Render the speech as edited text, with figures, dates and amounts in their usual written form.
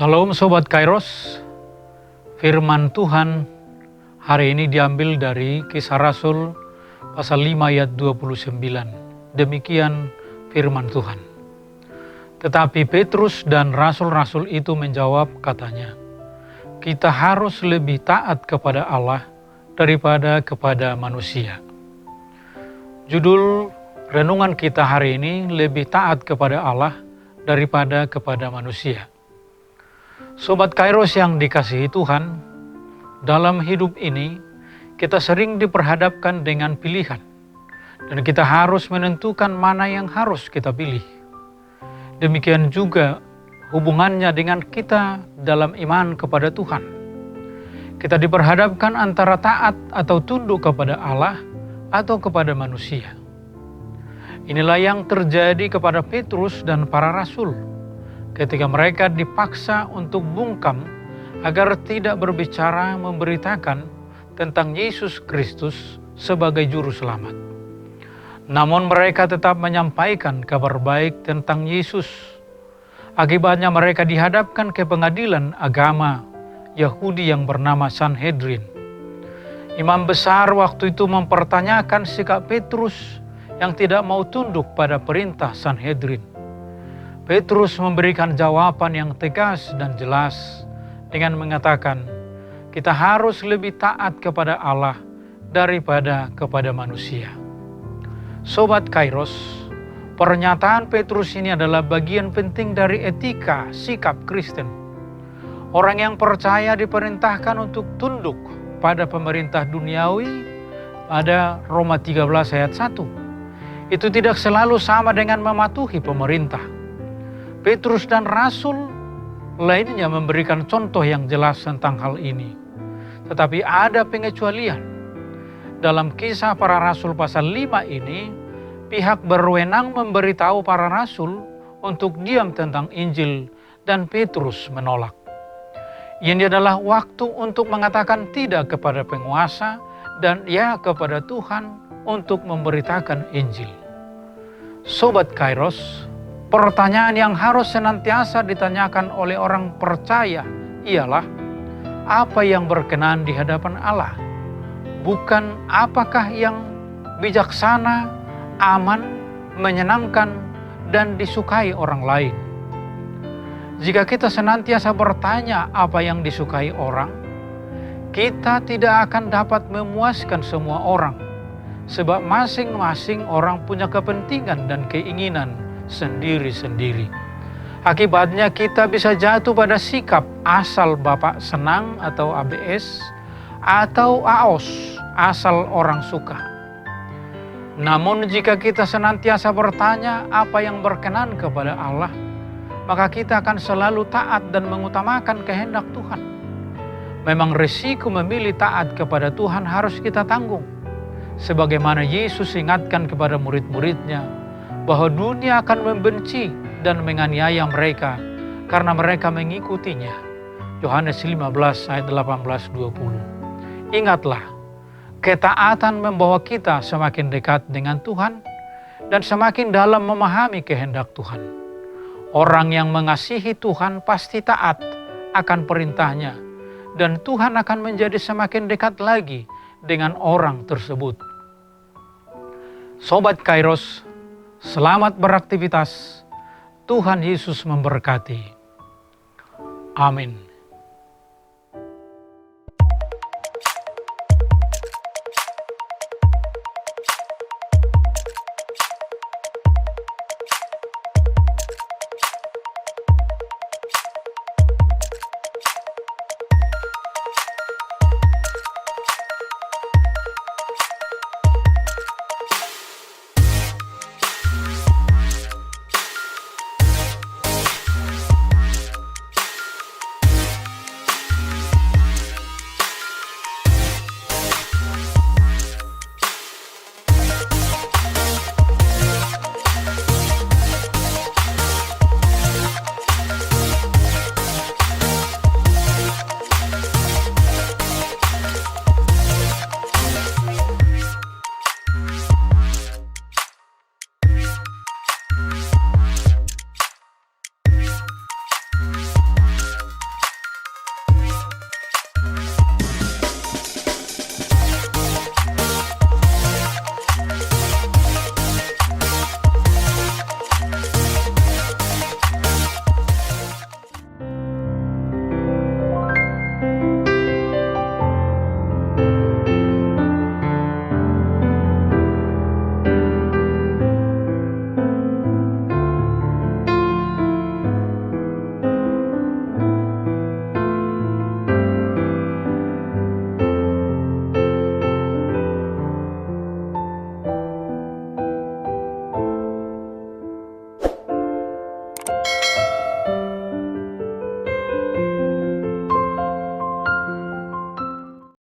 Salam Sobat Kairos, firman Tuhan hari ini diambil dari Kisah Rasul pasal 5 ayat 29. Demikian firman Tuhan. Tetapi Petrus dan rasul-rasul itu menjawab katanya, kita harus lebih taat kepada Allah daripada kepada manusia. Judul renungan kita hari ini, lebih taat kepada Allah daripada kepada manusia. Sobat Kairos yang dikasihi Tuhan, dalam hidup ini kita sering diperhadapkan dengan pilihan dan kita harus menentukan mana yang harus kita pilih. Demikian juga hubungannya dengan kita dalam iman kepada Tuhan. Kita diperhadapkan antara taat atau tunduk kepada Allah atau kepada manusia. Inilah yang terjadi kepada Petrus dan para rasul ketika mereka dipaksa untuk bungkam agar tidak berbicara memberitakan tentang Yesus Kristus sebagai juru selamat. Namun mereka tetap menyampaikan kabar baik tentang Yesus. Akibatnya mereka dihadapkan ke pengadilan agama Yahudi yang bernama Sanhedrin. Imam besar waktu itu mempertanyakan sikap Petrus yang tidak mau tunduk pada perintah Sanhedrin. Petrus memberikan jawaban yang tegas dan jelas dengan mengatakan, kita harus lebih taat kepada Allah daripada kepada manusia. Sobat Kairos, pernyataan Petrus ini adalah bagian penting dari etika sikap Kristen. Orang yang percaya diperintahkan untuk tunduk pada pemerintah duniawi pada Roma 13 ayat 1. Itu tidak selalu sama dengan mematuhi pemerintah. Petrus dan rasul lainnya memberikan contoh yang jelas tentang hal ini. Tetapi ada pengecualian. Dalam Kisah Para Rasul pasal 5 ini, pihak berwenang memberitahu para rasul untuk diam tentang Injil dan Petrus menolak. Ini adalah waktu untuk mengatakan tidak kepada penguasa dan ya kepada Tuhan untuk memberitakan Injil. Sobat Kairos, pertanyaan yang harus senantiasa ditanyakan oleh orang percaya ialah apa yang berkenan di hadapan Allah, bukan apakah yang bijaksana, aman, menyenangkan, dan disukai orang lain. Jika kita senantiasa bertanya apa yang disukai orang, kita tidak akan dapat memuaskan semua orang, sebab masing-masing orang punya kepentingan dan keinginan sendiri-sendiri. Akibatnya kita bisa jatuh pada sikap asal Bapak senang atau ABS, atau AOS, asal orang suka. Namun jika kita senantiasa bertanya apa yang berkenan kepada Allah, maka kita akan selalu taat dan mengutamakan kehendak Tuhan. Memang risiko memilih taat kepada Tuhan harus kita tanggung. Sebagaimana Yesus ingatkan kepada murid-muridnya, bahwa dunia akan membenci dan menganiaya mereka karena mereka mengikutinya. Yohanes 15 ayat 18-20. Ingatlah, ketaatan membawa kita semakin dekat dengan Tuhan dan semakin dalam memahami kehendak Tuhan. Orang yang mengasihi Tuhan pasti taat akan perintahnya dan Tuhan akan menjadi semakin dekat lagi dengan orang tersebut. Sobat Kairos, selamat beraktivitas. Tuhan Yesus memberkati. Amin.